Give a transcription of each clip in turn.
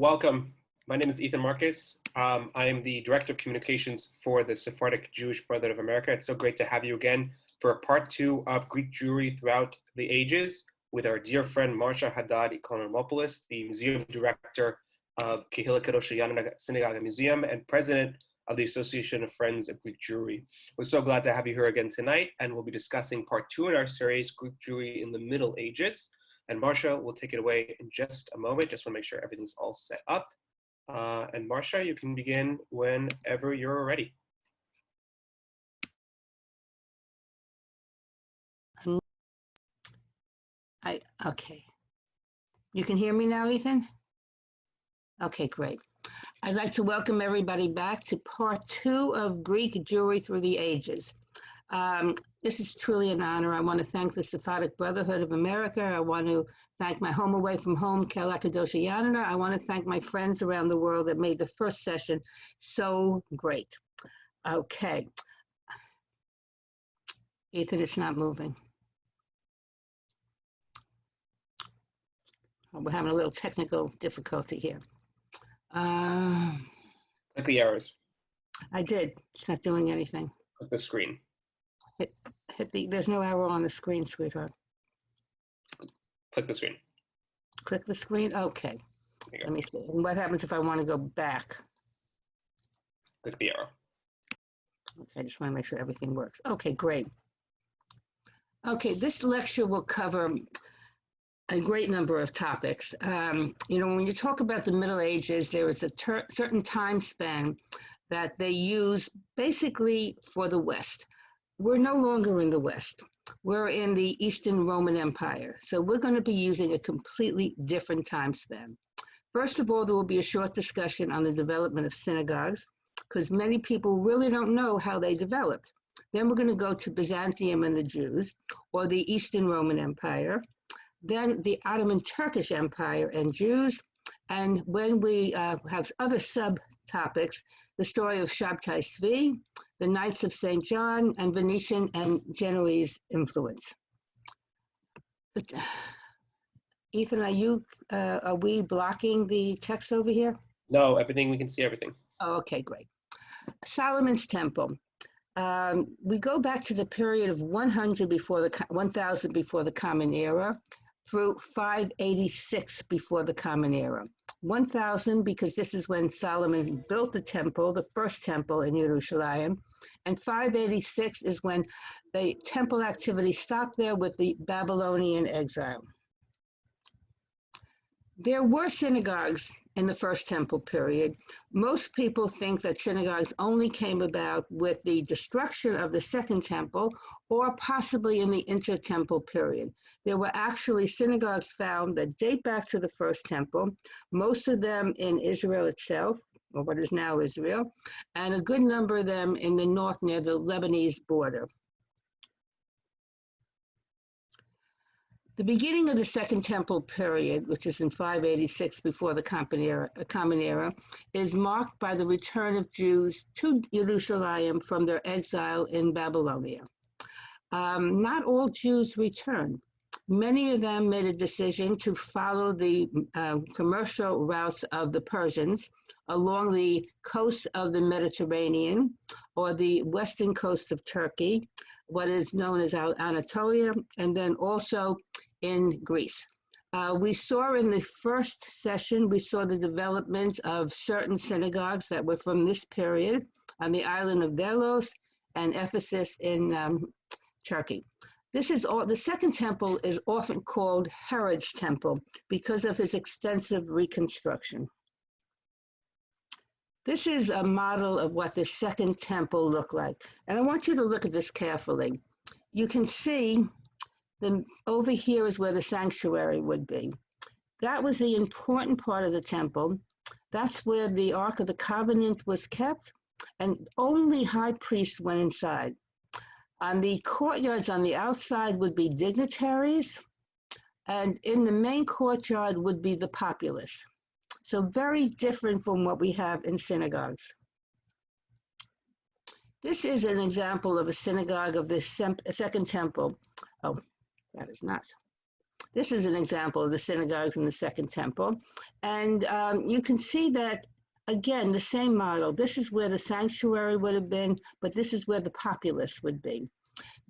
welcome. My name is Ethan Marcus. I am the Director of Communications for the Sephardic Jewish Brotherhood of America. It's so great to have you again for part 2 of Greek Jewry Throughout the Ages with our dear friend Marcia Haddad Ikonomopoulos, the Museum Director of Kehila, Kedosha, Janina Synagogue and Museum and President of the Association of Friends of Greek Jewry. We're so glad to have you here again tonight, and we'll be discussing part 2 in our series, Greek Jewry in the Middle Ages. And Marcia will take it away in just a moment. Just want to make sure everything's all set up. And Marcia, you can begin whenever you're ready. Okay. You can hear me now, Ethan? Okay, great. I'd like to welcome everybody back to part 2 of Greek Jewry Through the Ages. This is truly an honor. I want to thank the Sephardic Brotherhood of America. I want to thank my home away from home, Kehila, Kedosha, Janina. I want to thank my friends around the world that made the first session so great. Okay. Ethan, it's not moving. We're having a little technical difficulty here. Click the arrows. I did. It's not doing anything. Click the screen. There's no arrow on the screen, sweetheart. Click the screen. Click the screen? Okay. Let me see. And what happens if I want to go back? Click the arrow. Okay, I just want to make sure everything works. Okay, great. Okay, this lecture will cover a great number of topics. When you talk about the Middle Ages, there is a certain time span that they use basically for the West. We're no longer in the West. We're in the Eastern Roman Empire. So we're going to be using a completely different time span. First of all, there will be a short discussion on the development of synagogues, because many people really don't know how they developed. Then we're going to go to Byzantium and the Jews, or the Eastern Roman Empire, then the Ottoman Turkish Empire and Jews, and when we have other subtopics, the story of Shabtai Tzvi, the Knights of St. John, and Venetian and Genoese influence. Ethan, are we blocking the text over here? No, everything, we can see everything. Oh, okay, great. Solomon's Temple. We go back to the period of 1000 before the Common Era through 586 before the Common Era. 1000 because this is when Solomon built the temple, the first temple in Jerusalem, and 586 is when the temple activity stopped there with the Babylonian exile. There were synagogues in the first temple period. Most people think that synagogues only came about with the destruction of the second temple or possibly in the intertemple period. There were actually synagogues found that date back to the first temple, most of them in Israel itself, or what is now Israel, and a good number of them in the north near the Lebanese border. The beginning of the Second Temple period, which is in 586 before the Common Era, is marked by the return of Jews to Jerusalem from their exile in Babylonia. Not all Jews returned. Many of them made a decision to follow the commercial routes of the Persians along the coast of the Mediterranean or the western coast of Turkey, what is known as Anatolia, and then also in Greece. We saw in the first session, we saw the development of certain synagogues that were from this period on the island of Delos and Ephesus in Turkey. The Second Temple is often called Herod's Temple because of his extensive reconstruction. This is a model of what the Second Temple looked like. And I want you to look at this carefully. You can see over here is where the sanctuary would be. That was the important part of the temple. That's where the Ark of the Covenant was kept, and only high priests went inside. On the courtyards on the outside would be dignitaries, and in the main courtyard would be the populace. So very different from what we have in synagogues. This is an example of a synagogue of this Second Temple. Oh, that is not. This is an example of the synagogues in the Second Temple. And you can see that, again, the same model. This is where the sanctuary would have been, but this is where the populace would be.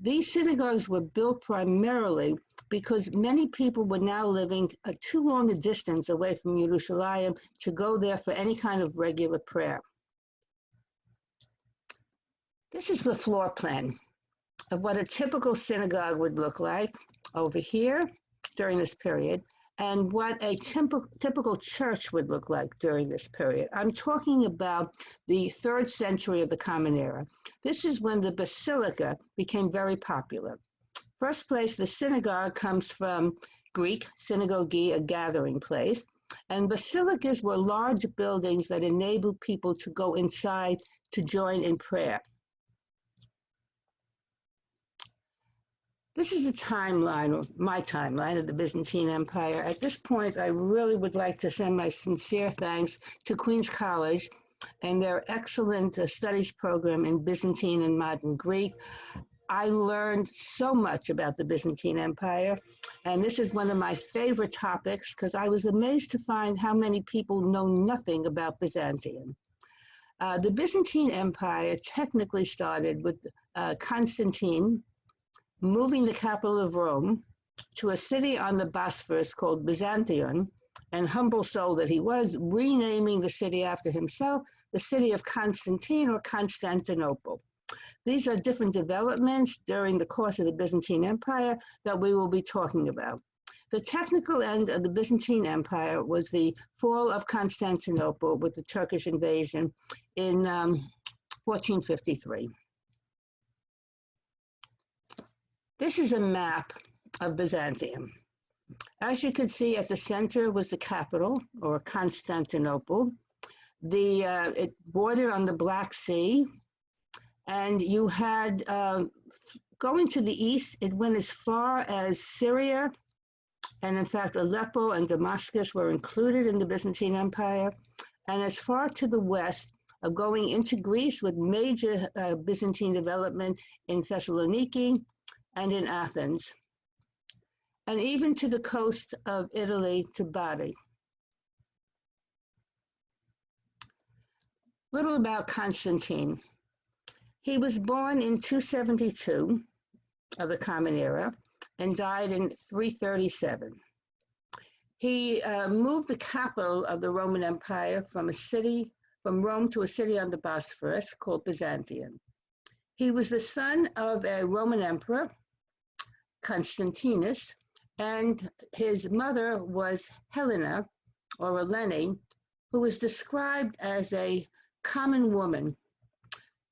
These synagogues were built primarily because many people were now living too long a distance away from Yerushalayim to go there for any kind of regular prayer. This is the floor plan of what a typical synagogue would look like over here during this period, and what a typical church would look like during this period. I'm talking about the 3rd century of the Common Era. This is when the basilica became very popular. First place, the synagogue comes from Greek, synagoge, a gathering place, and basilicas were large buildings that enabled people to go inside to join in prayer. This is a timeline, or my timeline of the Byzantine Empire. At this point, I really would like to send my sincere thanks to Queen's College and their excellent studies program in Byzantine and modern Greek. I learned so much about the Byzantine Empire, and this is one of my favorite topics because I was amazed to find how many people know nothing about Byzantium. The Byzantine Empire technically started with Constantine moving the capital of Rome to a city on the Bosphorus called Byzantium, and humble soul that he was, renaming the city after himself, the city of Constantine or Constantinople. These are different developments during the course of the Byzantine Empire that we will be talking about. The technical end of the Byzantine Empire was the fall of Constantinople with the Turkish invasion in 1453. This is a map of Byzantium. As you can see, at the center was the capital, or Constantinople. It bordered on the Black Sea, and you had, going to the east, it went as far as Syria, and in fact, Aleppo and Damascus were included in the Byzantine Empire, and as far to the west, going into Greece with major Byzantine development in Thessaloniki and in Athens, and even to the coast of Italy to Bari. Little about Constantine. He was born in 272 of the Common Era and died in 337. He moved the capital of the Roman Empire from Rome to a city on the Bosphorus called Byzantium. He was the son of a Roman emperor, Constantinus, and his mother was Helena, or Eleni, who was described as a common woman.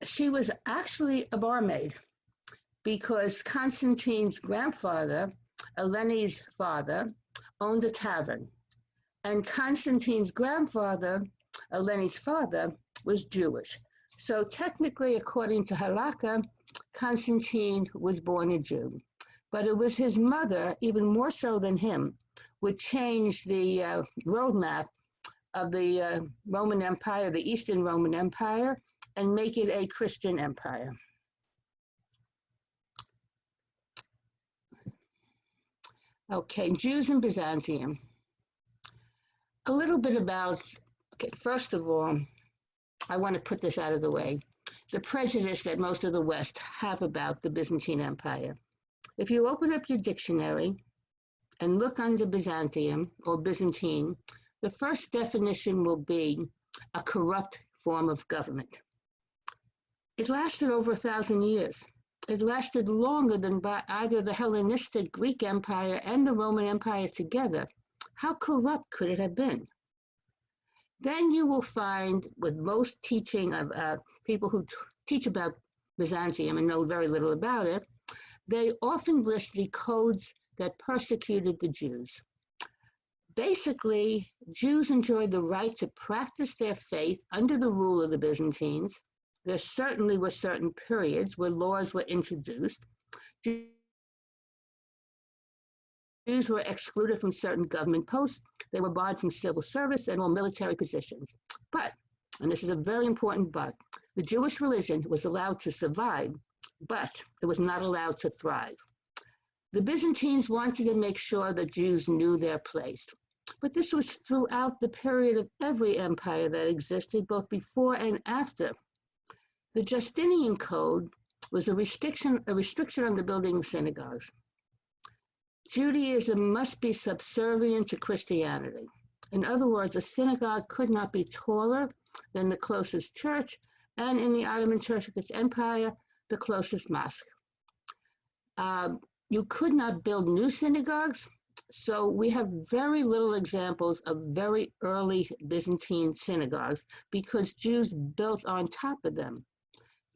She was actually a barmaid because Constantine's grandfather, Eleni's father, owned a tavern, and Constantine's grandfather, Eleni's father, was Jewish. So technically, according to Halakha, Constantine was born a Jew. But it was his mother, even more so than him, would change the roadmap of the Roman Empire, the Eastern Roman Empire, and make it a Christian empire. Okay, Jews in Byzantium. A little bit about, first of all, I want to put this out of the way. The prejudice that most of the West have about the Byzantine Empire. If you open up your dictionary and look under Byzantium or Byzantine, the first definition will be a corrupt form of government. It lasted over 1,000 years. It lasted longer than by either the Hellenistic Greek Empire and the Roman Empire together. How corrupt could it have been? Then you will find, with most teaching of people who teach about Byzantium and know very little about it, they often list the codes that persecuted the Jews. Basically, Jews enjoyed the right to practice their faith under the rule of the Byzantines. There certainly were certain periods where laws were introduced. Jews were excluded from certain government posts. They were barred from civil service and all military positions. But, and this is a very important but, the Jewish religion was allowed to survive, but it was not allowed to thrive. The Byzantines wanted to make sure that Jews knew their place. But this was throughout the period of every empire that existed, both before and after. The Justinian Code was a restriction on the building of synagogues. Judaism must be subservient to Christianity. In other words, a synagogue could not be taller than the closest church, and in the Ottoman Turkish Empire, the closest mosque. You could not build new synagogues, so we have very little examples of very early Byzantine synagogues because Jews built on top of them.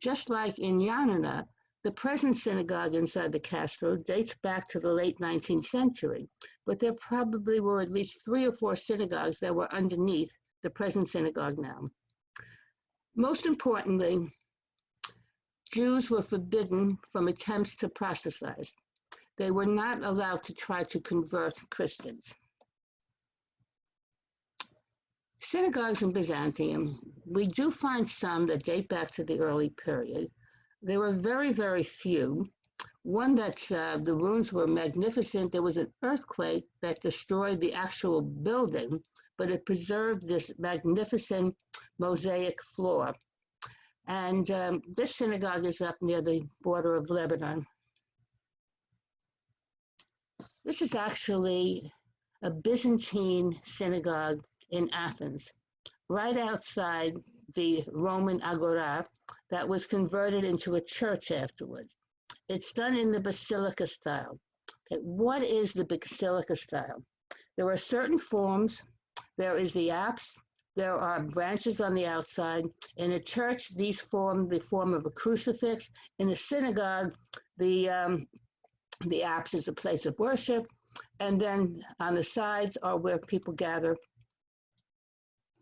Just like in Janina, the present synagogue inside the Castro dates back to the late 19th century, but there probably were at least 3 or 4 synagogues that were underneath the present synagogue now. Most importantly, Jews were forbidden from attempts to proselytize. They were not allowed to try to convert Christians. Synagogues in Byzantium, we do find some that date back to the early period. There were very, very few. One that the ruins were magnificent. There was an earthquake that destroyed the actual building, but it preserved this magnificent mosaic floor. And this synagogue is up near the border of Lebanon. This is actually a Byzantine synagogue in Athens, right outside the Roman Agora that was converted into a church afterwards. It's done in the basilica style. Okay, what is the basilica style? There are certain forms. There is the apse. There are branches on the outside. In a church, these form the form of a crucifix. In a synagogue, the apse is a place of worship, and then on the sides are where people gather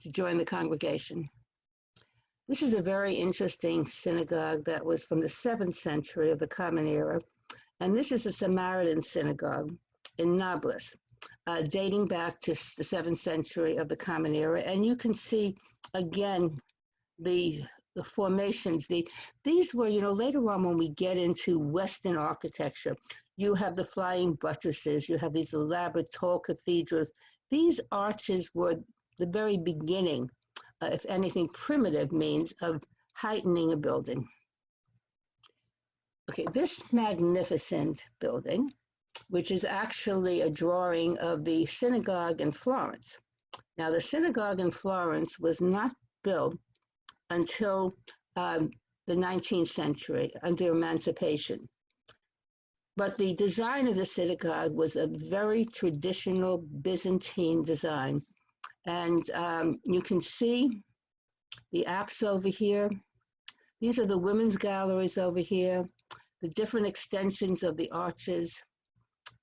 to join the congregation. This is a very interesting synagogue that was from the 7th century of the Common Era, and this is a Samaritan synagogue in Nablus, dating back to the 7th century of the Common Era, and you can see again the formations. These were, later on when we get into Western architecture, you have the flying buttresses, you have these elaborate tall cathedrals. These arches were the very beginning, if anything, primitive means of heightening a building. Okay, this magnificent building, which is actually a drawing of the synagogue in Florence. Now, the synagogue in Florence was not built until the 19th century under emancipation. But the design of the synagogue was a very traditional Byzantine design. And you can see the apse over here. These are the women's galleries over here, the different extensions of the arches.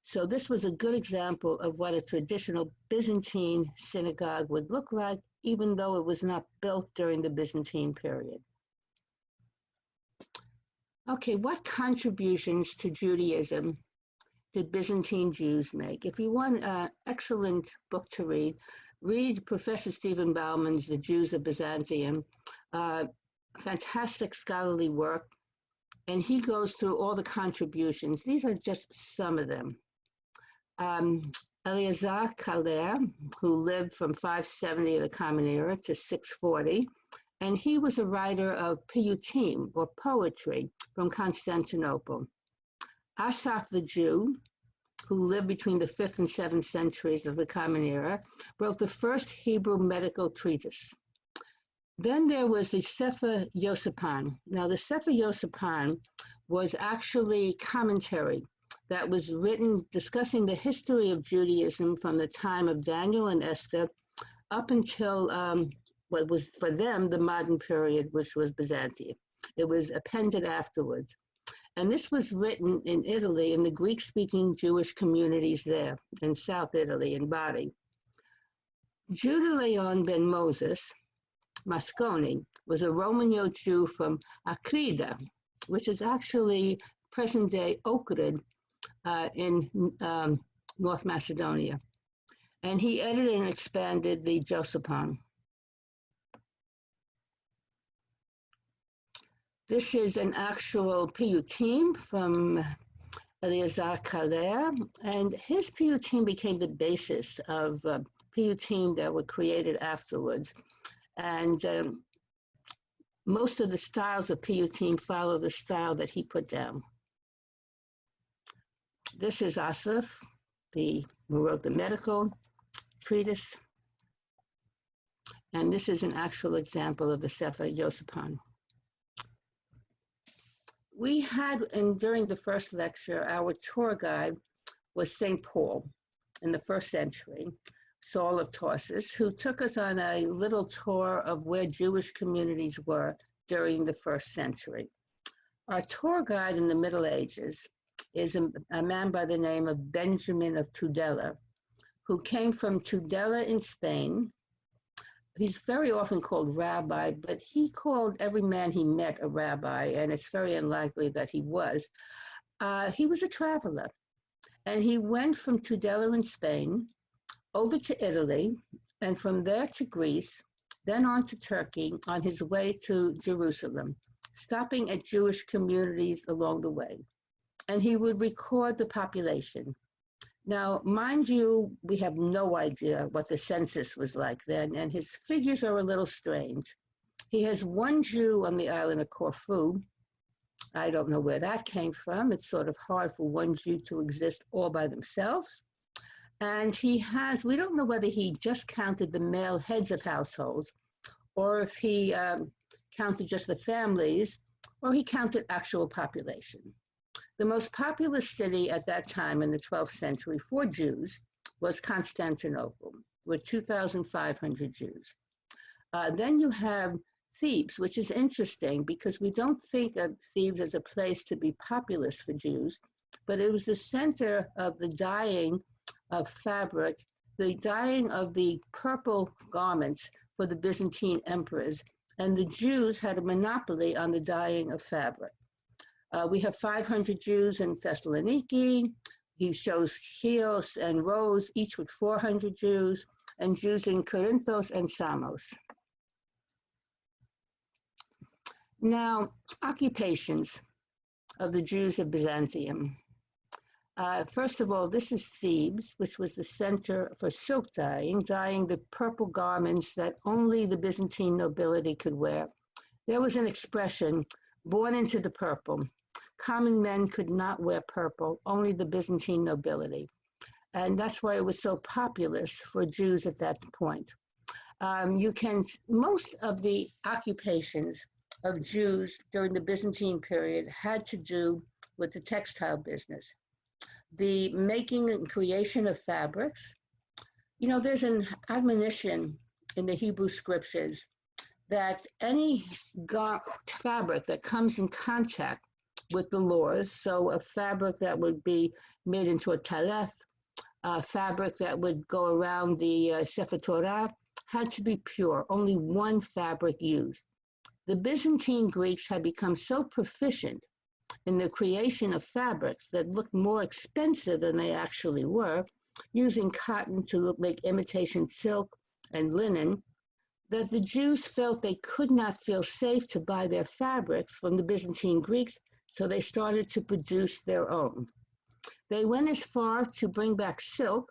So this was a good example of what a traditional Byzantine synagogue would look like, even though it was not built during the Byzantine period. Okay, what contributions to Judaism did Byzantine Jews make? If you want an excellent book to read Professor Stephen Bauman's The Jews of Byzantium, fantastic scholarly work, and he goes through all the contributions. These are just some of them. Eleazar Calder, who lived from 570 of the Common Era to 640, and he was a writer of piyutim, or poetry, from Constantinople. Asaph the Jew, who lived between the 5th and 7th centuries of the Common Era, wrote the first Hebrew medical treatise. Then there was the Sefer Yosephan. Now, the Sefer Yosephan was actually commentary that was written discussing the history of Judaism from the time of Daniel and Esther up until what was for them the modern period, which was Byzantium. It was appended afterwards. And this was written in Italy, in the Greek-speaking Jewish communities there, in South Italy, in Bari. Judah Leon ben Moses, Moscone, was a Roman Jew from Akrida, which is actually present-day Ohrid in North Macedonia. And he edited and expanded the Josephon. This is an actual piyutim from Eleazar Kalea, and his piyutim became the basis of piyutim that were created afterwards. And most of the styles of piyutim follow the style that he put down. This is Asaf, who wrote the medical treatise. And this is an actual example of the Sefer Yosepan. We had, during the first lecture, our tour guide was St. Paul in the first century, Saul of Tarsus, who took us on a little tour of where Jewish communities were during the first century. Our tour guide in the Middle Ages is a man by the name of Benjamin of Tudela, who came from Tudela in Spain. He's very often called rabbi, but he called every man he met a rabbi, and it's very unlikely that he was. He was a traveler, and he went from Tudela in Spain over to Italy, and from there to Greece, then on to Turkey on his way to Jerusalem, stopping at Jewish communities along the way. And he would record the population. Now, mind you, we have no idea what the census was like then, and his figures are a little strange. He has one Jew on the island of Corfu. I don't know where that came from. It's sort of hard for one Jew to exist all by themselves. And he has, we don't know whether he just counted the male heads of households, or if he counted just the families, or he counted actual population. The most populous city at that time in the 12th century for Jews was Constantinople, with 2,500 Jews. Then you have Thebes, which is interesting because we don't think of Thebes as a place to be populous for Jews, but it was the center of the dyeing of fabric, the dyeing of the purple garments for the Byzantine emperors, and the Jews had a monopoly on the dyeing of fabric. We have 500 Jews in Thessaloniki. He shows Chios and Rhodes, each with 400 Jews, and Jews in Corinthos and Samos. Now, occupations of the Jews of Byzantium. First of all, this is Thebes, which was the center for silk dyeing, dyeing the purple garments that only the Byzantine nobility could wear. There was an expression, born into the purple. Common men could not wear purple, only the Byzantine nobility. And that's why it was so populous for Jews at that point. Most of the occupations of Jews during the Byzantine period had to do with the textile business. The making and creation of fabrics. You know, there's an admonition in the Hebrew scriptures that any fabric that comes in contact with the laws, so a fabric that would be made into a taleth, a fabric that would go around the Sefer Torah, had to be pure, only one fabric used. The Byzantine Greeks had become so proficient in the creation of fabrics that looked more expensive than they actually were, using cotton to make imitation silk and linen, that the Jews felt they could not feel safe to buy their fabrics from the Byzantine Greeks, so they started to produce their own. They went as far to bring back silk,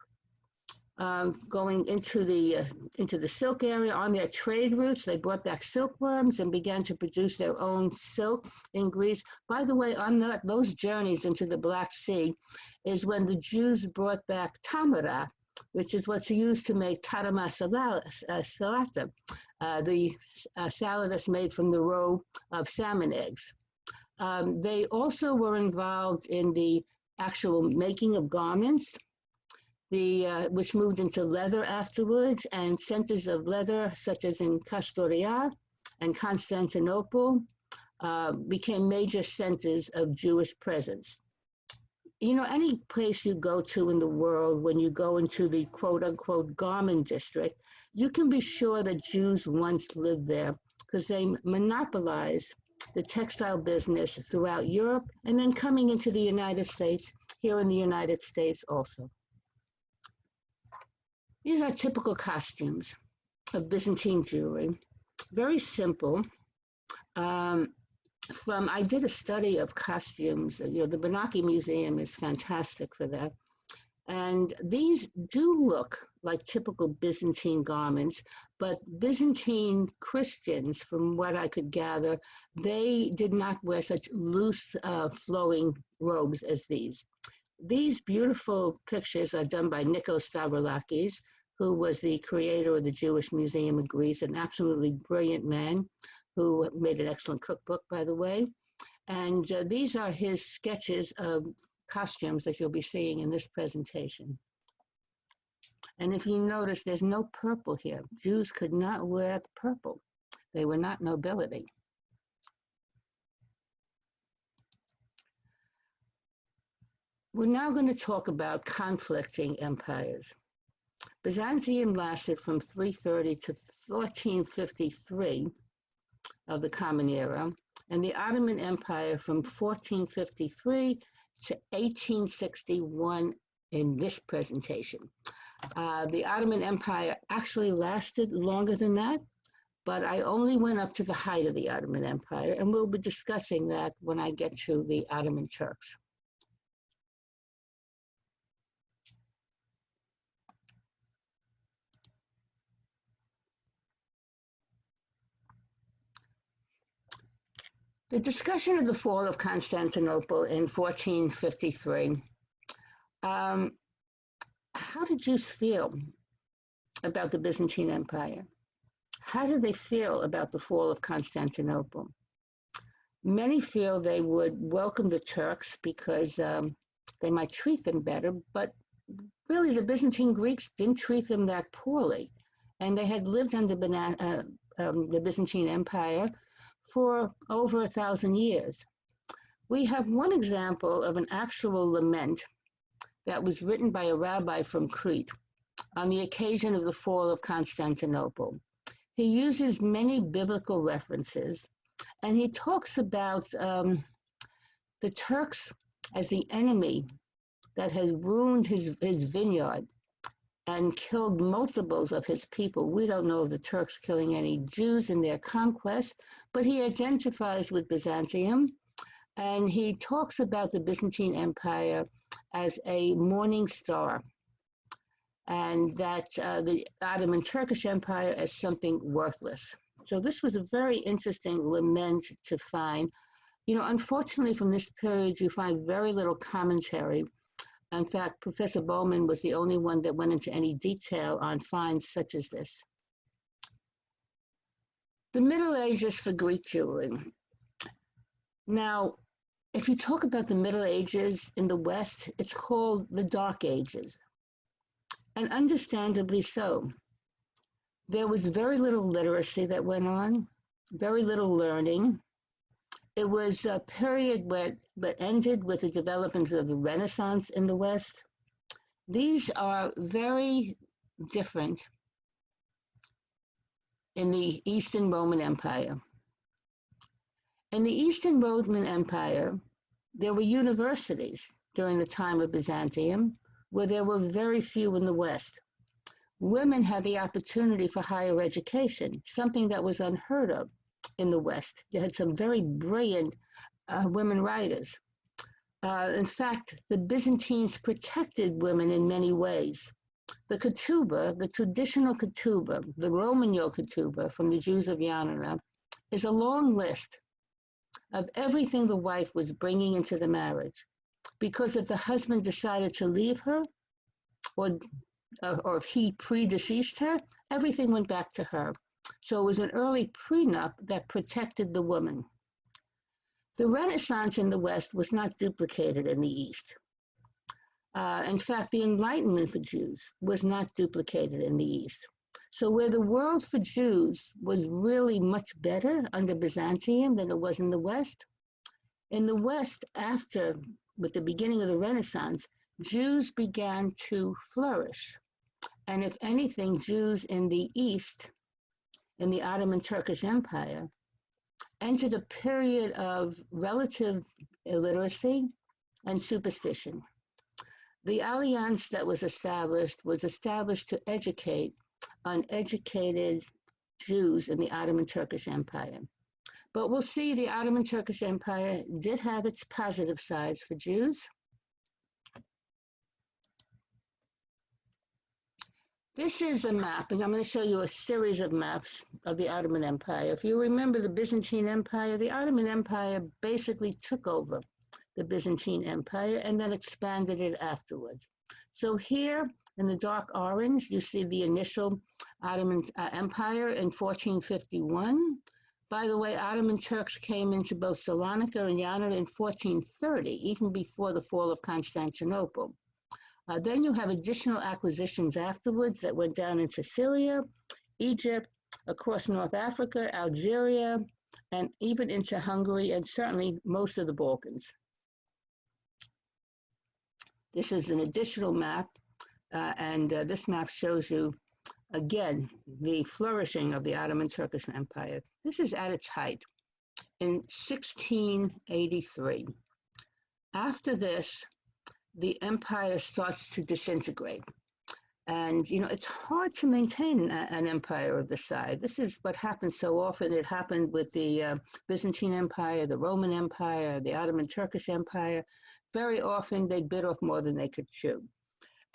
going into the silk area on their trade routes. They brought back silkworms and began to produce their own silk in Greece. By the way, on those journeys into the Black Sea is when the Jews brought back tamara, which is what's used to make tarama salata, the salad that's made from the roe of salmon eggs. They also were involved in the actual making of garments, which moved into leather afterwards, and centers of leather, such as in Castoria and Constantinople, became major centers of Jewish presence. You know, any place you go to in the world, when you go into the quote-unquote garment district, you can be sure that Jews once lived there because they monopolized the textile business throughout Europe and then coming into the United States, here in the United States also. These are typical costumes of Byzantine Jewry, very simple. I did a study of costumes. The Benaki Museum is fantastic for that. And these do look like typical Byzantine garments, but Byzantine Christians, from what I could gather, they did not wear such loose, flowing robes as these. These beautiful pictures are done by Nikos Stavroulakis, who was the creator of the Jewish Museum of Greece, an absolutely brilliant man who made an excellent cookbook, by the way. And these are his sketches of costumes that you'll be seeing in this presentation. And if you notice, there's no purple here. Jews could not wear the purple. They were not nobility. We're now going to talk about conflicting empires. Byzantium lasted from 330 to 1453 of the Common Era, and the Ottoman Empire from 1453 to 1861 in this presentation. The Ottoman Empire actually lasted longer than that, but I only went up to the height of the Ottoman Empire, and we'll be discussing that when I get to the Ottoman Turks. The discussion of the fall of Constantinople in 1453. How did Jews feel about the Byzantine Empire? How did they feel about the fall of Constantinople? Many feel they would welcome the Turks because they might treat them better, but really the Byzantine Greeks didn't treat them that poorly. And they had lived under the Byzantine Empire for over 1,000 years. We have one example of an actual lament that was written by a rabbi from Crete on the occasion of the fall of Constantinople. He uses many biblical references, and he talks about the Turks as the enemy that has ruined his vineyard and killed multiples of his people. We don't know of the Turks killing any Jews in their conquest, but he identifies with Byzantium, and he talks about the Byzantine Empire as a morning star, and that the Ottoman Turkish Empire as something worthless. So this was a very interesting lament to find. Unfortunately, from this period, you find very little commentary. In fact, Professor Bowman was the only one that went into any detail on finds such as this. The Middle Ages for Greek Jewry. Now, if you talk about the Middle Ages in the West, it's called the Dark Ages, and understandably so. There was very little literacy that went on, very little learning. It was a period that ended with the development of the Renaissance in the West. These are very different in the Eastern Roman Empire. In the Eastern Roman Empire, there were universities during the time of Byzantium, where there were very few in the West. Women had the opportunity for higher education, something that was unheard of in the West. You had some very brilliant women writers. In fact, the Byzantines protected women in many ways. The ketubah, the traditional ketubah, the Romanyo ketubah from the Jews of Janina, is a long list of everything the wife was bringing into the marriage. Because if the husband decided to leave her, or if he predeceased her, everything went back to her. So it was an early prenup that protected the woman. The Renaissance in the West was not duplicated in the East. In fact, the Enlightenment for Jews was not duplicated in the East. So where the world for Jews was really much better under Byzantium than it was in the West, with the beginning of the Renaissance, Jews began to flourish. And if anything, Jews in the East, in the Ottoman Turkish Empire, entered a period of relative illiteracy and superstition. The alliance that was established to educate uneducated Jews in the Ottoman Turkish Empire. But we'll see the Ottoman Turkish Empire did have its positive sides for Jews. This is a map, and I'm going to show you a series of maps of the Ottoman Empire. If you remember the Byzantine Empire, the Ottoman Empire basically took over the Byzantine Empire and then expanded it afterwards. So here in the dark orange, you see the initial Ottoman Empire in 1451. By the way, Ottoman Turks came into both Salonika and Yanina in 1430, even before the fall of Constantinople. Then you have additional acquisitions afterwards that went down into Syria, Egypt, across North Africa, Algeria, and even into Hungary, and certainly most of the Balkans. This is an additional map, and this map shows you, again, the flourishing of the Ottoman Turkish Empire. This is at its height in 1683. After this, the empire starts to disintegrate. And, you know, it's hard to maintain an empire of this size. This is what happens so often. It happened with the Byzantine Empire, the Roman Empire, the Ottoman Turkish Empire. Very often they bit off more than they could chew.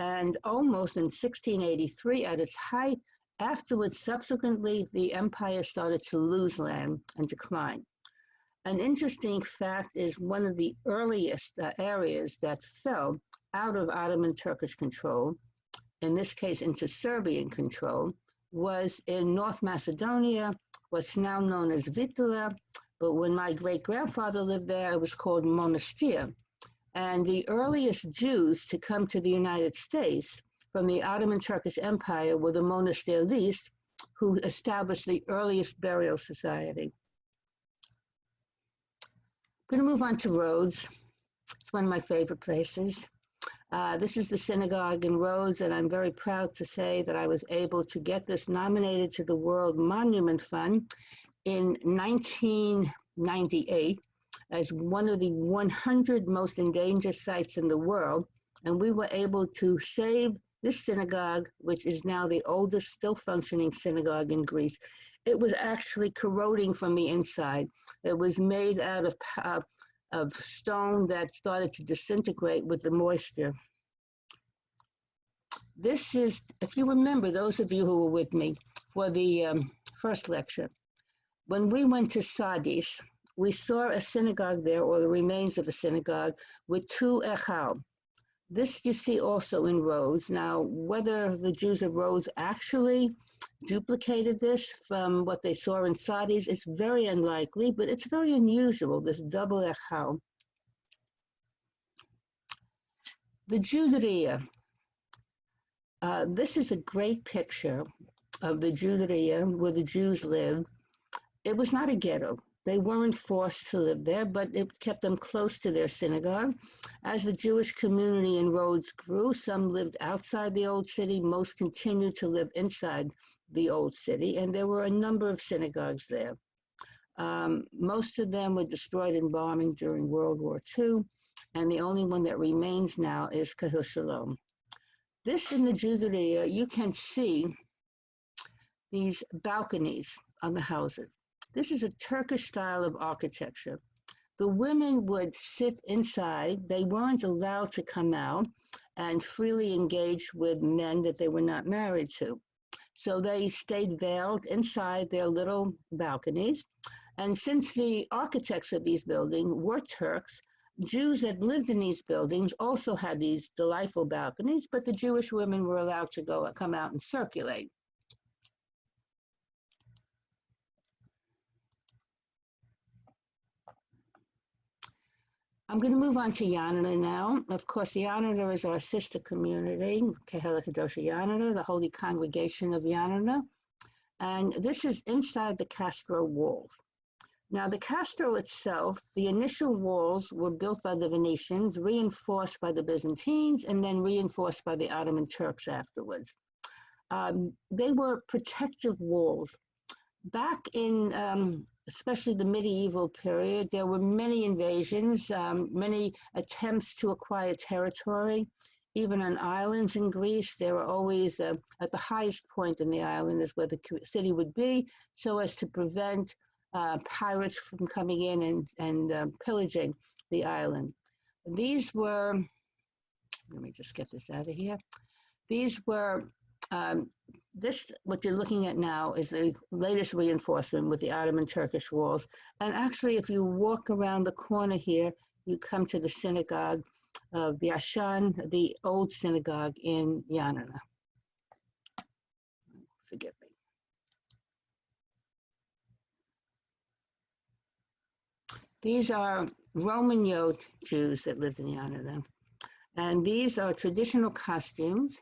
And almost in 1683, at its height, afterwards, subsequently, the empire started to lose land and decline. An interesting fact is one of the earliest areas that fell out of Ottoman Turkish control, in this case into Serbian control, was in North Macedonia, what's now known as Vitula, but when my great-grandfather lived there, it was called Monastir. And the earliest Jews to come to the United States from the Ottoman Turkish Empire were the Monastirlis, who established the earliest burial society. I'm going to move on to Rhodes. It's one of my favorite places. This is the synagogue in Rhodes, and I'm very proud to say that I was able to get this nominated to the World Monument Fund in 1998 as one of the 100 most endangered sites in the world, and we were able to save this synagogue, which is now the oldest still functioning synagogue in Greece. It was actually corroding from the inside. It was made out of stone that started to disintegrate with the moisture. This is, if you remember, those of you who were with me for the first lecture, when we went to Sardis, we saw a synagogue there, or the remains of a synagogue, with two echal. This you see also in Rhodes. Now, whether the Jews of Rhodes actually duplicated this from what they saw in Sardis, it's very unlikely, but it's very unusual, this double echal. The Juderia. This is a great picture of the Juderia where the Jews lived. It was not a ghetto. They weren't forced to live there, but it kept them close to their synagogue. As the Jewish community in Rhodes grew, some lived outside the old city, most continued to live inside the old city, and there were a number of synagogues there. Most of them were destroyed in bombing during World War II, and the only one that remains now is Kehila. This in the Juderia, you can see these balconies on the houses. This is a Turkish style of architecture. The women would sit inside. They weren't allowed to come out and freely engage with men that they were not married to. So they stayed veiled inside their little balconies. And since the architects of these buildings were Turks, Jews that lived in these buildings also had these delightful balconies, but the Jewish women were allowed to come out and circulate. I'm going to move on to Janina now. Of course, Janina is our sister community, Kehila, Kedosha, Janina, the Holy Congregation of Janina. And this is inside the Castro walls. Now, the Castro itself, the initial walls were built by the Venetians, reinforced by the Byzantines, and then reinforced by the Ottoman Turks afterwards. They were protective walls. Back in especially the medieval period, there were many invasions, many attempts to acquire territory. Even on islands in Greece, they were always at the highest point in the island is where the city would be, so as to prevent pirates from coming in and pillaging the island. These were, let me just get this out of here. These were, what you're looking at now is the latest reinforcement with the Ottoman Turkish walls. And actually, if you walk around the corner here, you come to the synagogue of Yashan, the old synagogue in Janina. Forgive me. These are Roman Yod Jews that lived in Janina. And these are traditional costumes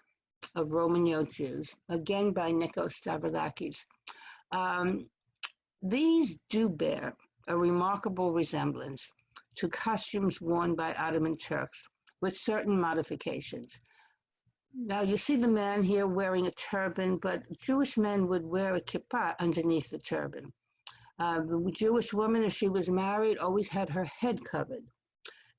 of Roman Yod Jews, again by Nikos Stavridakis. These do bear a remarkable resemblance to costumes worn by Ottoman Turks, with certain modifications. Now you see the man here wearing a turban, but Jewish men would wear a kippah underneath the turban. The Jewish woman, if she was married, always had her head covered.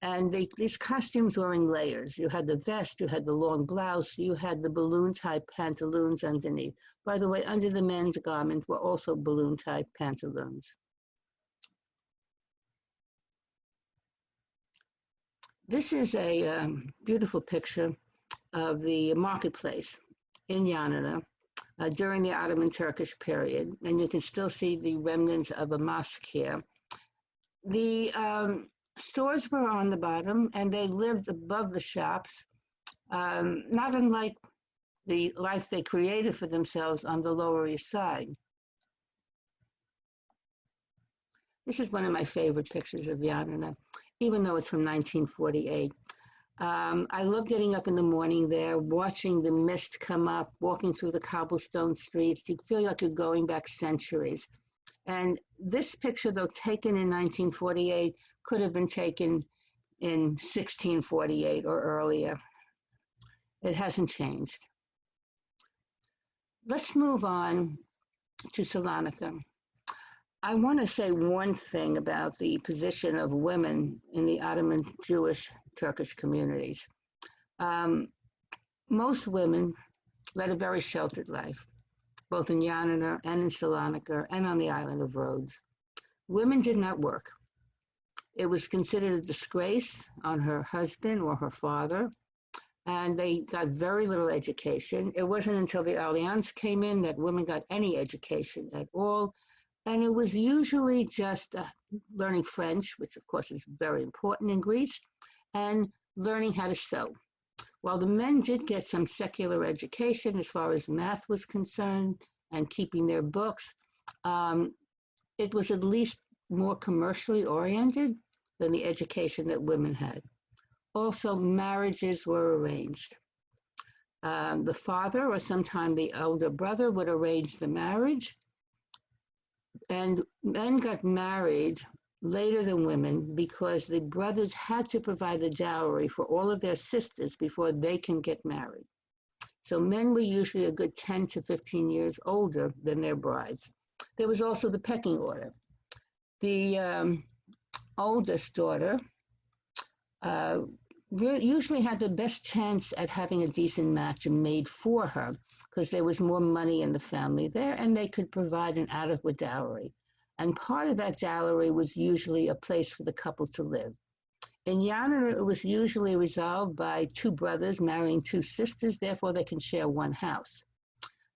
And these costumes were in layers. You had the vest, you had the long blouse, you had the balloon-type pantaloons underneath. By the way, under the men's garment were also balloon-type pantaloons. This is a beautiful picture of the marketplace in Janina during the Ottoman Turkish period, and you can still see the remnants of a mosque here. The stores were on the bottom, and they lived above the shops, not unlike the life they created for themselves on the Lower East Side. This is one of my favorite pictures of Janina, even though it's from 1948. I love getting up in the morning there, watching the mist come up, walking through the cobblestone streets. You feel like you're going back centuries. And this picture, though taken in 1948, could have been taken in 1648 or earlier. It hasn't changed. Let's move on to Salonika. I want to say one thing about the position of women in the Ottoman Jewish Turkish communities. Most women led a very sheltered life, both in Janina and in Salonika and on the island of Rhodes. Women did not work. It was considered a disgrace on her husband or her father, and they got very little education. It wasn't until the Alliance came in that women got any education at all, and it was usually just learning French, which of course is very important in Greece, and learning how to sew. While the men did get some secular education as far as math was concerned and keeping their books, it was at least more commercially oriented than the education that women had. Also, marriages were arranged. The father or sometimes the elder brother would arrange the marriage, and men got married later than women because the brothers had to provide the dowry for all of their sisters before they can get married. So men were usually a good 10 to 15 years older than their brides. There was also the pecking order. The oldest daughter usually had the best chance at having a decent match made for her because there was more money in the family there and they could provide an adequate dowry. And part of that dowry was usually a place for the couple to live. In Janina, it was usually resolved by two brothers marrying two sisters, therefore they can share one house.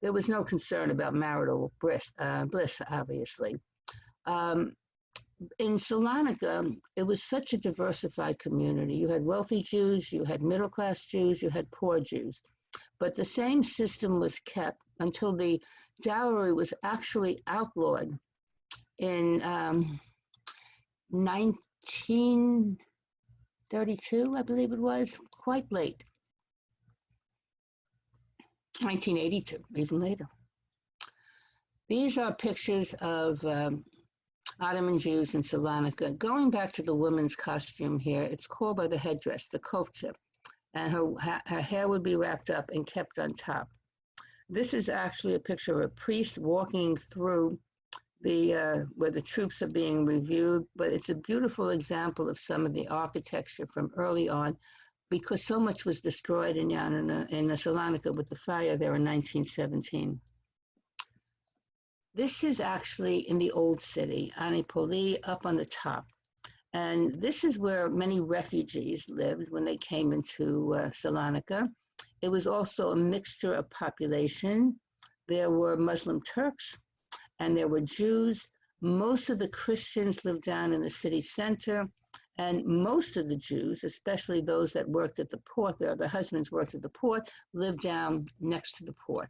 There was no concern about marital bliss, obviously. In Salonika, it was such a diversified community. You had wealthy Jews, you had middle-class Jews, you had poor Jews. But the same system was kept until the dowry was actually outlawed in 1932, I believe it was, quite late. 1982, even later. These are pictures of Ottoman Jews in Salonika. Going back to the women's costume here, it's called by the headdress, the kofcha, and her hair would be wrapped up and kept on top. This is actually a picture of a priest walking through where the troops are being reviewed, but it's a beautiful example of some of the architecture from early on because so much was destroyed in Salonika with the fire there in 1917. This is actually in the old city, Antiquity, up on the top. And this is where many refugees lived when they came into Salonika. It was also a mixture of population. There were Muslim Turks and there were Jews. Most of the Christians lived down in the city center, and most of the Jews, especially those that worked at the port, their husbands worked at the port, lived down next to the port.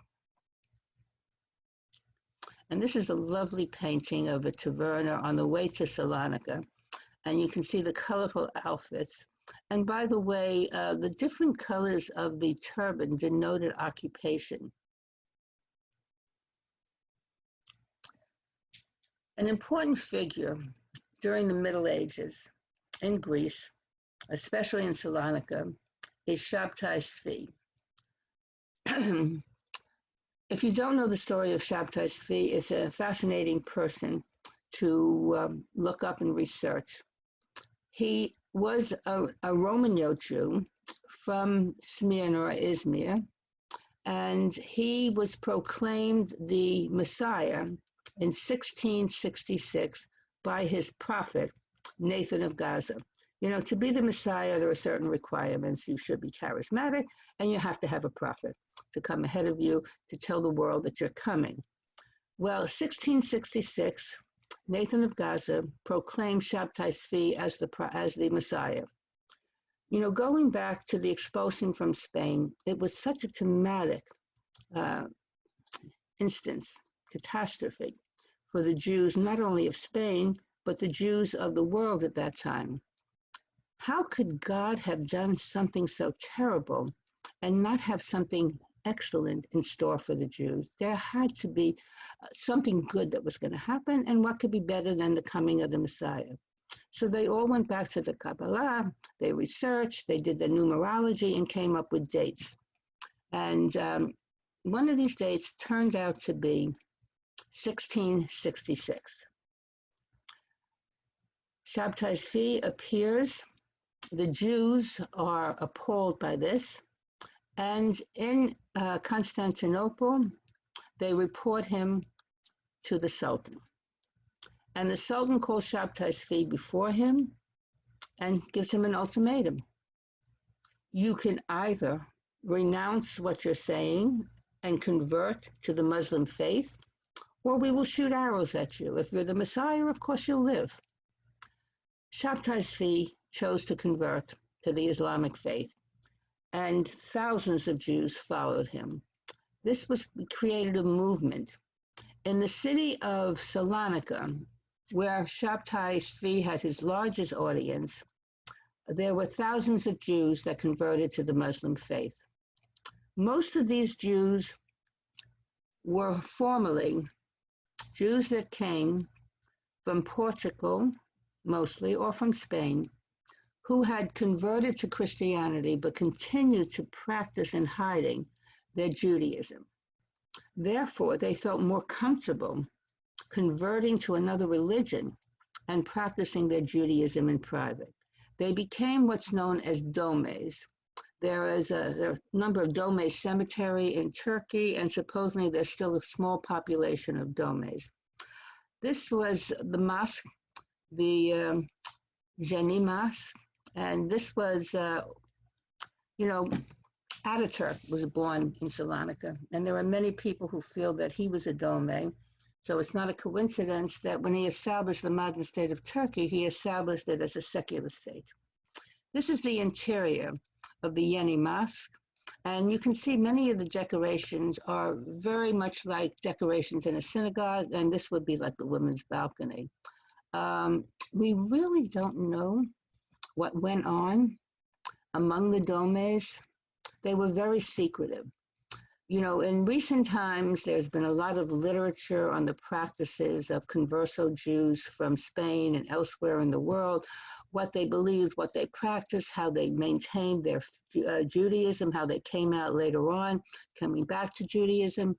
And this is a lovely painting of a taverna on the way to Salonika. And you can see the colorful outfits. And by the way, the different colors of the turban denoted occupation. An important figure during the Middle Ages in Greece, especially in Salonika, is Shabtai Tzvi. If you don't know the story of Shabtai Tzvi, it's a fascinating person to look up and research. He was a Roman Yoke Jew from Smyrna or Izmir, and he was proclaimed the Messiah in 1666 by his prophet, Nathan of Gaza. You know, to be the Messiah, there are certain requirements. You should be charismatic, and you have to have a prophet to come ahead of you to tell the world that you're coming. Well, 1666, Nathan of Gaza proclaimed Shabtai Tzvi as the Messiah. You know, going back to the expulsion from Spain, it was such a traumatic catastrophe for the Jews, not only of Spain, but the Jews of the world at that time. How could God have done something so terrible and not have something excellent in store for the Jews? There had to be something good that was going to happen, and what could be better than the coming of the Messiah? So they all went back to the Kabbalah, they researched, they did the numerology, and came up with dates. And one of these dates turned out to be 1666. Shabtai Tzvi appears. The Jews are appalled by this. And in Constantinople, they report him to the Sultan. And the Sultan calls Shabtai Tzvi before him and gives him an ultimatum. You can either renounce what you're saying and convert to the Muslim faith, or we will shoot arrows at you. If you're the Messiah, of course you'll live. Shabtai Tzvi chose to convert to the Islamic faith, and thousands of Jews followed him. This created a movement. In the city of Salonika, where Shabtai Tzvi had his largest audience, there were thousands of Jews that converted to the Muslim faith. Most of these Jews were formerly Jews that came from Portugal, mostly, or from Spain, who had converted to Christianity but continued to practice in hiding their Judaism. Therefore, they felt more comfortable converting to another religion and practicing their Judaism in private. They became what's known as domes. There are a number of dome cemetery in Turkey, and supposedly there's still a small population of domes. This was the mosque, the Janina Mosque, and this was, Ataturk was born in Salonika, and there are many people who feel that he was a dome. So it's not a coincidence that when he established the modern state of Turkey, he established it as a secular state. This is the interior of the Yeni Mosque, and you can see many of the decorations are very much like decorations in a synagogue, and this would be like the women's balcony. We really don't know what went on among the domes. They were very secretive. You know, in recent times, there's been a lot of literature on the practices of converso Jews from Spain and elsewhere in the world, what they believed, what they practiced, how they maintained their Judaism, how they came out later on, coming back to Judaism.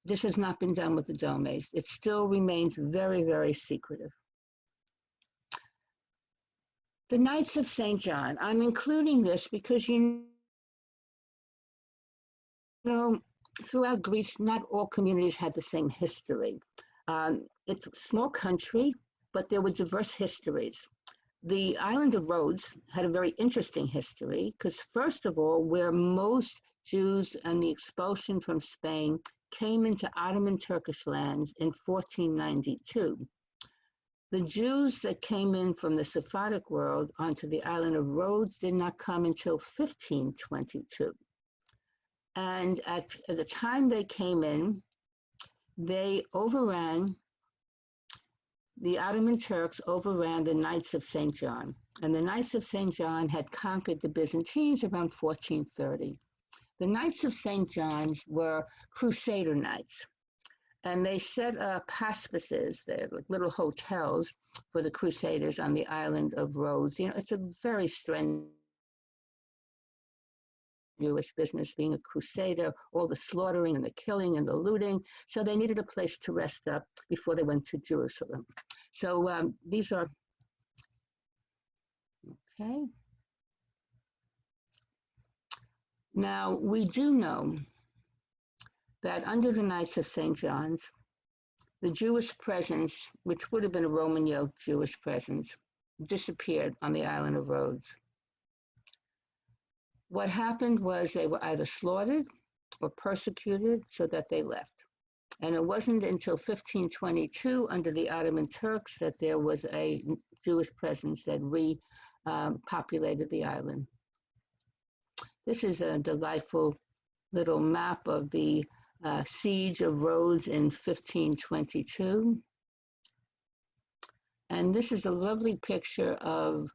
This has not been done with the domes. It still remains very, very secretive. The Knights of St. John. I'm including this because, you know, throughout Greece, not all communities had the same history. It's a small country, but there were diverse histories. The island of Rhodes had a very interesting history because, first of all, where most Jews and the expulsion from Spain came into Ottoman Turkish lands in 1492. The Jews that came in from the Sephardic world onto the island of Rhodes did not come until 1522. And at the time they came in, they overran, the Ottoman Turks overran the Knights of St. John. And the Knights of St. John had conquered the Byzantines around 1430. The Knights of St. John's were Crusader knights. And they set up hospices, they're like little hotels for the Crusaders on the island of Rhodes. You know, it's a very strenuous business being a Crusader, all the slaughtering and the killing and the looting. So they needed a place to rest up before they went to Jerusalem. So these are, okay. Now, we do know that under the Knights of St. John's, the Jewish presence, which would have been a Roman yoke Jewish presence, disappeared on the island of Rhodes. What happened was they were either slaughtered or persecuted so that they left. And it wasn't until 1522 under the Ottoman Turks that there was a Jewish presence that repopulated the island. This is a delightful little map of the siege of Rhodes in 1522. And this is a lovely picture of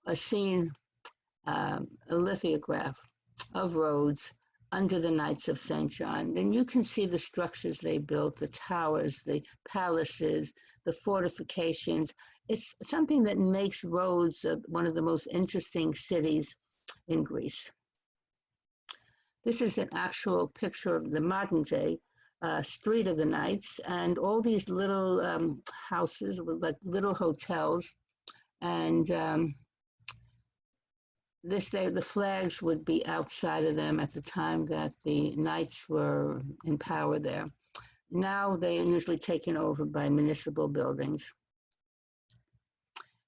a scene, a lithograph of Rhodes under the Knights of St. John. And you can see the structures they built, the towers, the palaces, the fortifications. It's something that makes Rhodes one of the most interesting cities in Greece. This is an actual picture of the modern day street of the Knights, and all these little houses were like little hotels. And the flags would be outside of them at the time that the Knights were in power there. Now they are usually taken over by municipal buildings.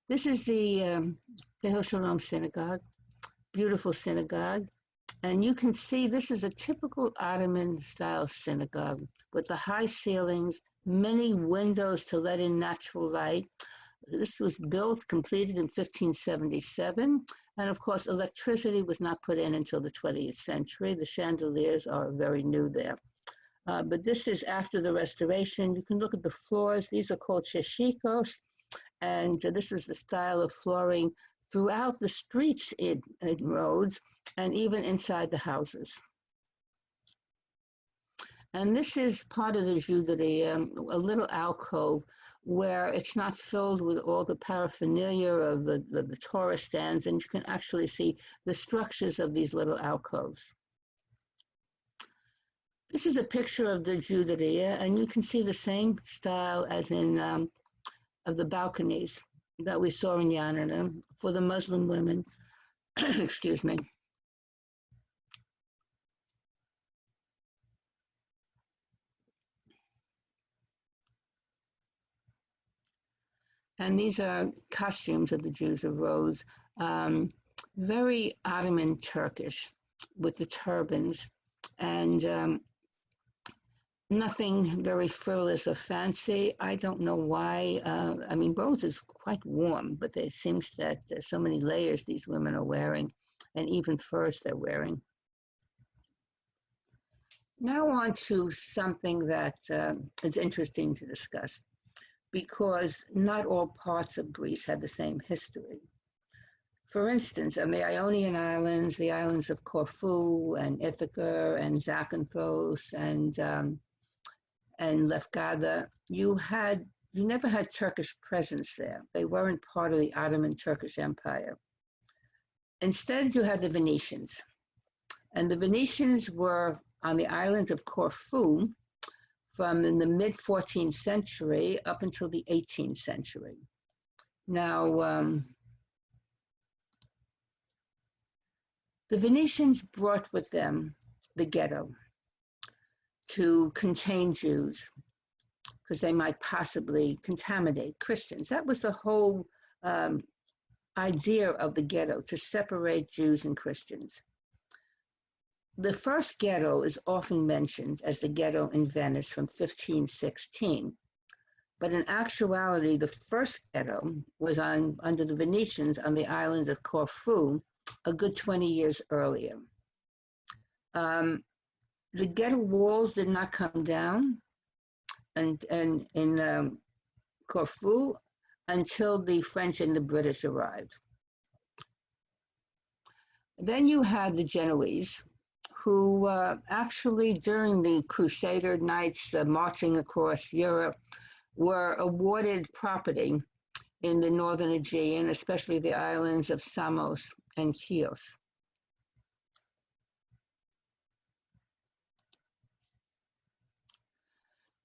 This is the Kedosha synagogue, beautiful synagogue. And you can see this is a typical Ottoman style synagogue with the high ceilings, many windows to let in natural light. This was built, completed in 1577. And of course, electricity was not put in until the 20th century. The chandeliers are very new there. But this is after the restoration. You can look at the floors. These are called sheshikos. And this is the style of flooring throughout the streets in Rhodes, and even inside the houses. And this is part of the Jewry, a little alcove where it's not filled with all the paraphernalia of the Torah stands, and you can actually see the structures of these little alcoves. This is a picture of the Jewry, and you can see the same style as in of the balconies that we saw in Janina for the Muslim women. Excuse me. And these are costumes of the Jews of Rhodes, very Ottoman Turkish with the turbans, and nothing very frivolous or fancy. I don't know why. I mean, Rhodes is quite warm, but it seems that there's so many layers these women are wearing, and even furs they're wearing. Now on to something that is interesting to discuss, because not all parts of Greece had the same history. For instance, on the Ionian Islands, the islands of Corfu and Ithaca and Zakynthos and Lefkada, you never had Turkish presence there. They weren't part of the Ottoman Turkish Empire. Instead, you had the Venetians. And the Venetians were on the island of Corfu from in the mid-14th century up until the 18th century. Now, the Venetians brought with them the ghetto. to contain Jews because they might possibly contaminate Christians. That was the whole idea of the ghetto, to separate Jews and Christians. The first ghetto is often mentioned as the ghetto in Venice from 1516. But in actuality, the first ghetto was under the Venetians on the island of Corfu a good 20 years earlier. The ghetto walls did not come down in Corfu until the French and the British arrived. Then you had the Genoese, who actually during the Crusader Knights marching across Europe were awarded property in the northern Aegean, especially the islands of Samos and Chios.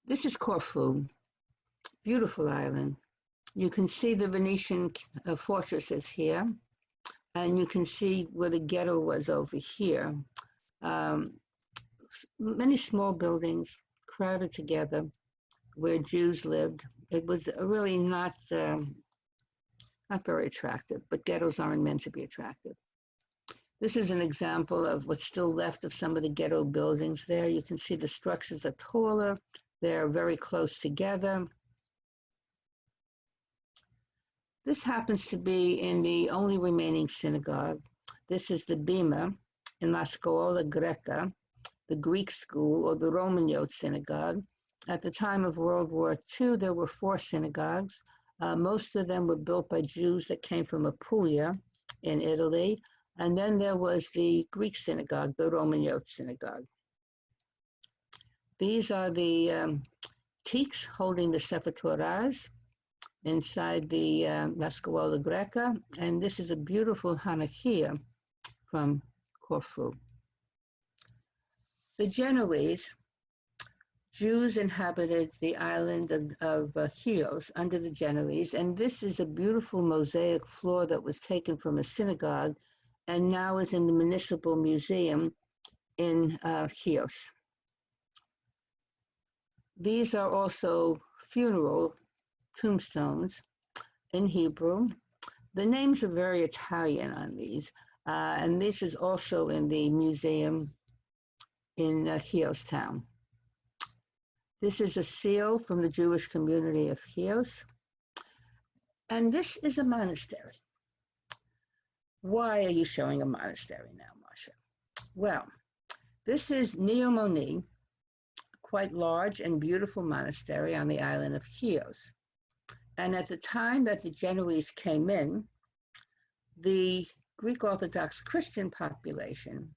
This is Corfu, beautiful island. You can see the Venetian fortresses here, and you can see where the ghetto was over here. Many small buildings crowded together where Jews lived. It was really not very attractive, but ghettos aren't meant to be attractive. This is an example of what's still left of some of the ghetto buildings there. You can see the structures are taller. They're very close together. This happens to be in the only remaining synagogue. This is the Bima in La Scuola Greca, the Greek school or the Roman Youth synagogue. At the time of World War II, there were 4 synagogues. Most of them were built by Jews that came from Apulia in Italy. And then there was the Greek synagogue, the Roman Youth synagogue. These are the teaks holding the Sefer Torahs inside the La Scuola Greca. And this is a beautiful Hanukkah from Corfu. The Genoese, Jews inhabited the island of Chios under the Genoese, and this is a beautiful mosaic floor that was taken from a synagogue and now is in the Municipal Museum in Chios. These are also funeral tombstones in Hebrew. The names are very Italian on these, and this is also in the museum in Chios town. This is a seal from the Jewish community of Chios. And this is a monastery. Why are you showing a monastery now, Marcia? Well, this is Neomoni, quite large and beautiful monastery on the island of Chios. And at the time that the Genoese came in, the Greek Orthodox Christian population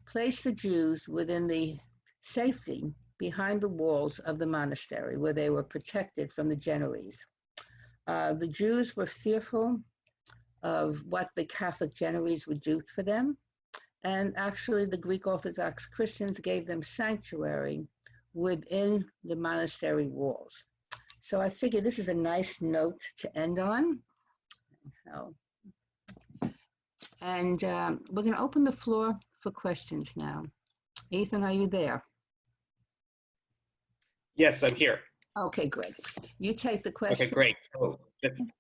placed the Jews within the safety behind the walls of the monastery where they were protected from the Genoese. The Jews were fearful of what the Catholic Genoese would do for them. And actually the Greek Orthodox Christians gave them sanctuary within the monastery walls. So I figure this is a nice note to end on. And we're going to open the floor for questions now. Ethan, are you there? Yes, I'm here. Okay, great. You take the question. Okay, great. So,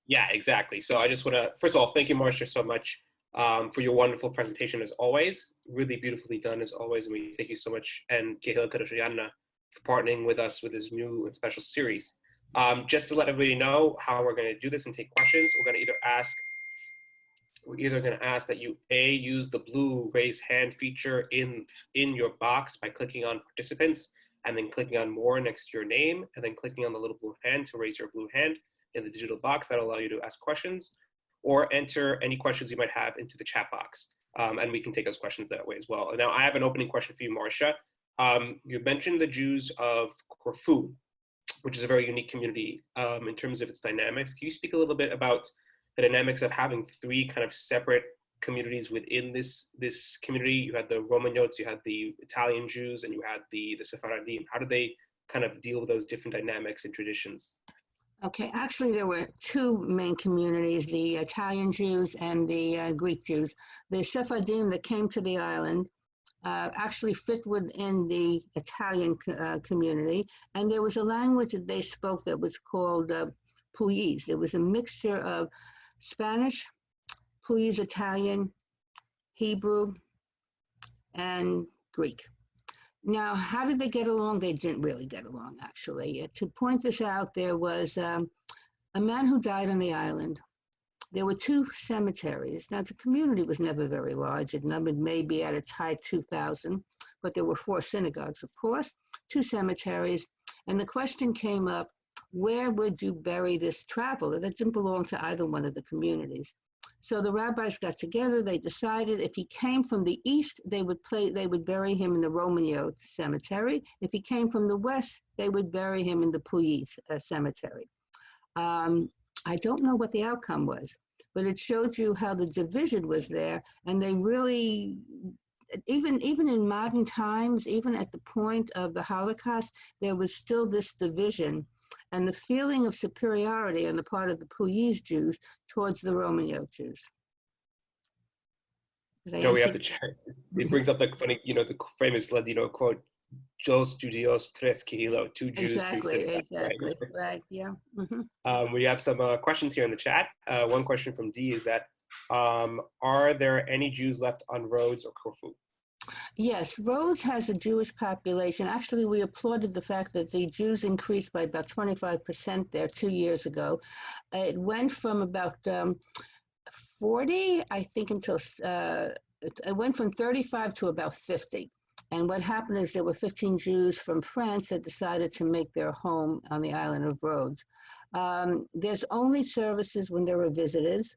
yeah, exactly. So I just want to, first of all, thank you, Marcia, so much for your wonderful presentation as always. Really beautifully done as always. And we thank you so much. And Kehila, Kedosha, Janina for partnering with us with this new and special series. Just to let everybody know how we're going to do this and take questions, we're either going to ask that you use the blue raise hand feature in your box by clicking on participants and then clicking on more next to your name and then clicking on the little blue hand to raise your blue hand in the digital box. That'll allow you to ask questions or enter any questions you might have into the chat box. And we can take those questions that way as well. Now I have an opening question for you, Marcia. You mentioned the Jews of Corfu, which is a very unique community in terms of its dynamics. Can you speak a little bit about the dynamics of having 3 kind of separate communities within this community? You had the Roman Yotes, you had the Italian Jews, and you had the Sephardim. How did they kind of deal with those different dynamics and traditions? Okay, actually there were 2 main communities, the Italian Jews and the Greek Jews. The Sephardim that came to the island actually fit within the Italian community. And there was a language that they spoke that was called Pugliese. It was a mixture of Spanish, Pugliese Italian, Hebrew, and Greek. Now, how did they get along? They didn't really get along, actually. To point this out, there was a man who died on the island. There were 2 cemeteries. Now, the community was never very large. It numbered maybe at its height 2,000, but there were 4 synagogues, of course, 2 cemeteries. And the question came up, where would you bury this traveler that didn't belong to either one of the communities? So the rabbis got together. They decided if he came from the east, they would bury him in the Romano cemetery. If he came from the west, they would bury him in the Pugliese cemetery. I don't know what the outcome was, but it showed you how the division was there, and they really, even in modern times, even at the point of the Holocaust, there was still this division and the feeling of superiority on the part of the Pugliese Jews towards the Romano Jews. No, we have the chart. It brings up the funny, the famous Ladino quote, Dos Judeos, tres Kehila, 2 Jews, 3 synagogues. Exactly, right, yeah. We have some questions here in the chat. One question from D is that, are there any Jews left on Rhodes or Corfu? Yes, Rhodes has a Jewish population. Actually, we applauded the fact that the Jews increased by about 25% there 2 years ago. It went from about 40, I think, until it went from 35 to about 50. And what happened is there were 15 Jews from France that decided to make their home on the island of Rhodes. There's only services when there are visitors.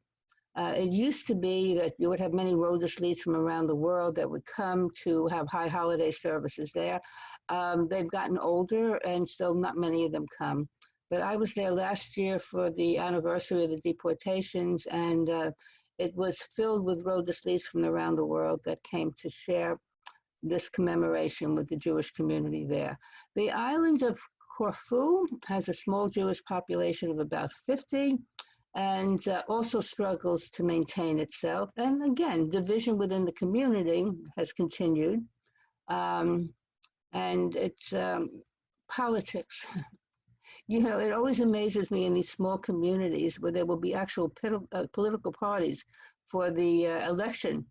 It used to be that you would have many Rhodes leads from around the world that would come to have high holiday services there. They've gotten older, and so not many of them come. But I was there last year for the anniversary of the deportations, and it was filled with Rhodes leads from around the world that came to share this commemoration with the Jewish community there. The island of Corfu has a small Jewish population of about 50, and also struggles to maintain itself. And again, division within the community has continued. And it's politics. It always amazes me in these small communities where there will be actual political parties for the election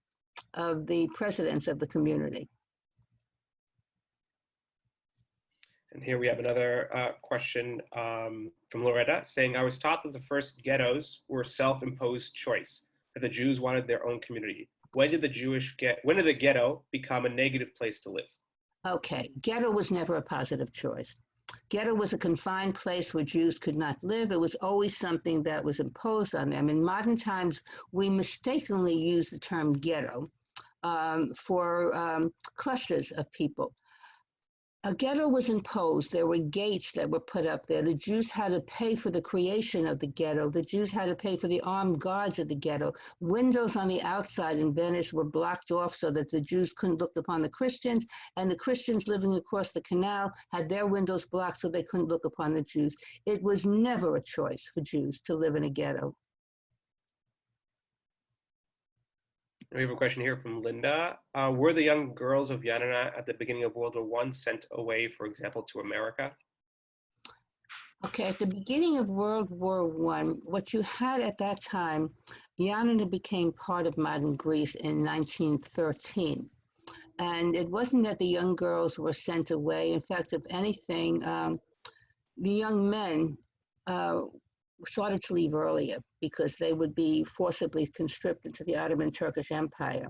of the presidents of the community. And here we have another question from Loretta saying, I was taught that the first ghettos were self-imposed choice, that the Jews wanted their own community. When did the ghetto become a negative place to live? Okay, ghetto was never a positive choice. Ghetto was a confined place where Jews could not live. It was always something that was imposed on them. In modern times, we mistakenly use the term ghetto for clusters of people. A ghetto was imposed. There were gates that were put up there. The Jews had to pay for the creation of the ghetto. The Jews had to pay for the armed guards of the ghetto. Windows on the outside in Venice were blocked off so that the Jews couldn't look upon the Christians, and the Christians living across the canal had their windows blocked so they couldn't look upon the Jews. It was never a choice for Jews to live in a ghetto. We have a question here from Linda. Were the young girls of Janina at the beginning of World War I sent away, for example, to America? Okay, at the beginning of World War I, what you had at that time, Janina became part of modern Greece in 1913. And it wasn't that the young girls were sent away. In fact, if anything, the young men started to leave earlier because they would be forcibly conscripted to the Ottoman Turkish Empire.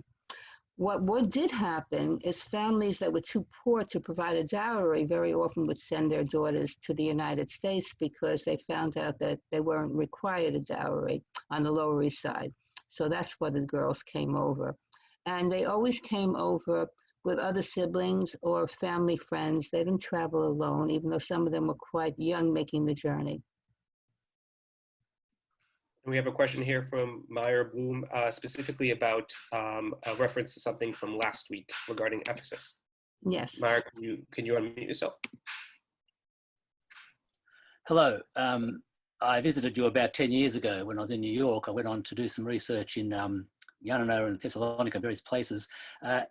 What did happen is families that were too poor to provide a dowry very often would send their daughters to the United States because they found out that they weren't required a dowry on the Lower East Side. So that's why the girls came over. And they always came over with other siblings or family friends. They didn't travel alone, even though some of them were quite young making the journey. We have a question here from Meyer Bloom, specifically about a reference to something from last week regarding Ephesus. Yes. Meyer, can you unmute yourself? Hello. I visited you about 10 years ago when I was in New York. I went on to do some research in Janina and Thessalonica and various places.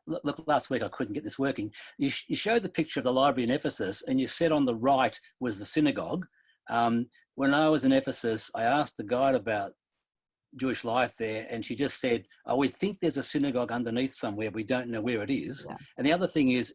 Look, last week I couldn't get this working. You showed the picture of the library in Ephesus, and you said on the right was the synagogue. When I was in Ephesus, I asked the guide about Jewish life there, and she just said, "Oh, we think there's a synagogue underneath somewhere. We don't know where it is." Yeah. And the other thing is,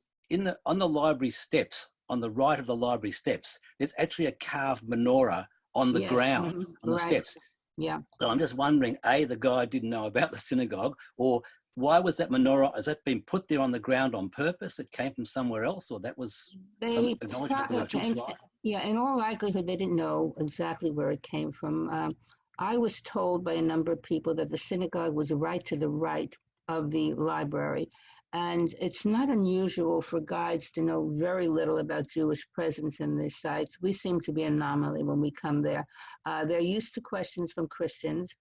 on the library steps, on the right of the library steps, there's actually a carved menorah on the ground, on the steps. Yeah. So I'm just wondering, A, the guy didn't know about the synagogue, or why was that menorah, has that been put there on the ground on purpose? It came from somewhere else, or that was some acknowledgement of Jewish life? Yeah, in all likelihood, they didn't know exactly where it came from. I was told by a number of people that the synagogue was right to the right of the library. And it's not unusual for guides to know very little about Jewish presence in these sites. We seem to be an anomaly when we come there. They're used to questions from Christians.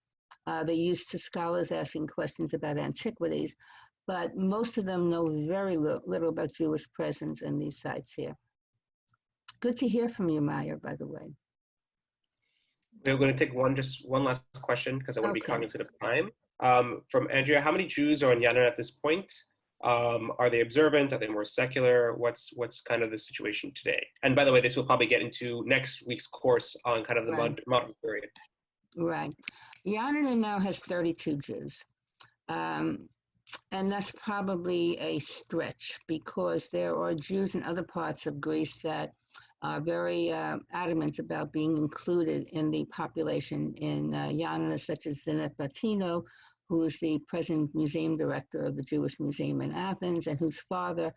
They're used to scholars asking questions about antiquities. But most of them know very little about Jewish presence in these sites here. Good to hear from you, Maya, by the way. We're going to take one last question because I want to be cognizant of time. From Andrea, how many Jews are in Janina at this point? Are they observant? Are they more secular? What's kind of the situation today? And by the way, this will probably get into next week's course on kind of the modern period. Right. Janina now has 32 Jews. And that's probably a stretch because there are Jews in other parts of Greece that are very adamant about being included in the population in Janina, such as Zinat Batino, who is the present museum director of the Jewish Museum in Athens, and whose father,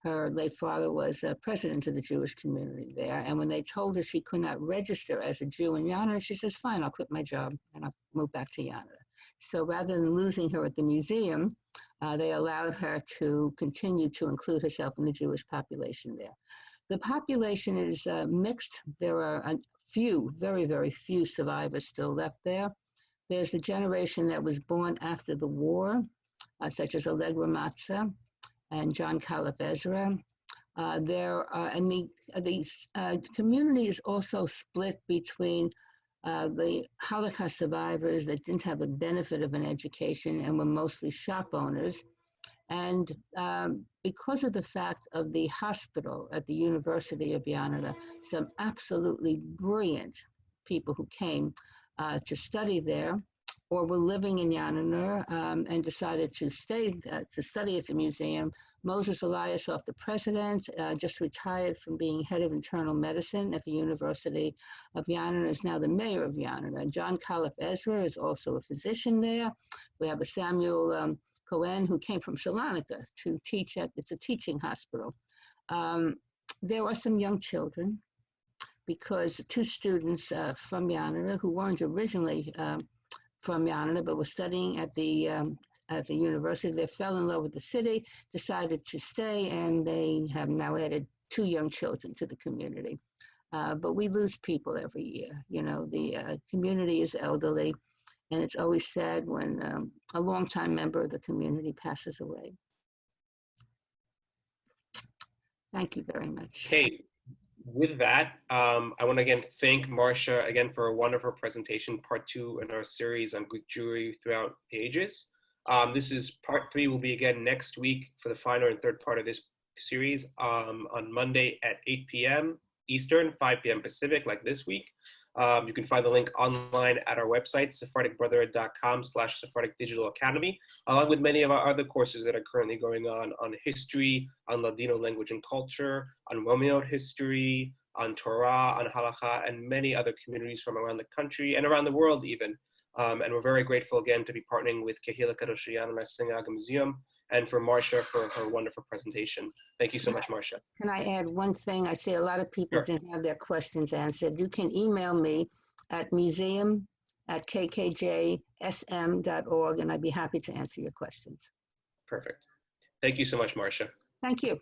her late father, was president of the Jewish community there. And when they told her she could not register as a Jew in Janina, she says, fine, I'll quit my job and I'll move back to Janina. So rather than losing her at the museum, they allowed her to continue to include herself in the Jewish population there. The population is mixed. There are a few, very, very few survivors still left there. There's a generation that was born after the war, such as Allegra Matza and John Caliph Ezra. And the community is also split between the Holocaust survivors that didn't have the benefit of an education and were mostly shop owners. And because of the fact of the hospital at the University of Janina, some absolutely brilliant people who came to study there or were living in Janina and decided to stay to study at the museum. Moses Eliasov, the president, just retired from being head of internal medicine at the University of Janina, is now the mayor of Janina. John Caliph Ezra is also a physician there. We have a Samuel Cohen, who came from Salonika to teach it's a teaching hospital. There are some young children because two students from Janina who weren't originally from Janina but were studying at the university, they fell in love with the city, decided to stay, and they have now added 2 young children to the community. But we lose people every year. You know, the community is elderly. And it's always sad when a longtime member of the community passes away. Thank you very much. Okay, with that, I want to again thank Marcia again for a wonderful presentation, part 2 in our series on Greek Jewry throughout the ages. This is part 3 will be again next week for the final and third part of this series on Monday at 8 p.m. Eastern, 5 p.m. Pacific, like this week. You can find the link online at our website, sephardicbrotherhood.com/Sephardic Digital Academy, along with many of our other courses that are currently going on history, on Ladino language and culture, on Romeoid history, on Torah, on Halakha, and many other communities from around the country and around the world even. And we're very grateful again to be partnering with Kehila Kedosha Janina Synagogue and Museum, and for Marcia for her wonderful presentation. Thank you so much, Marcia. Can I add one thing? I see a lot of people didn't have their questions answered. You can email me at museum@kkjsm.org, and I'd be happy to answer your questions. Perfect. Thank you so much, Marcia. Thank you.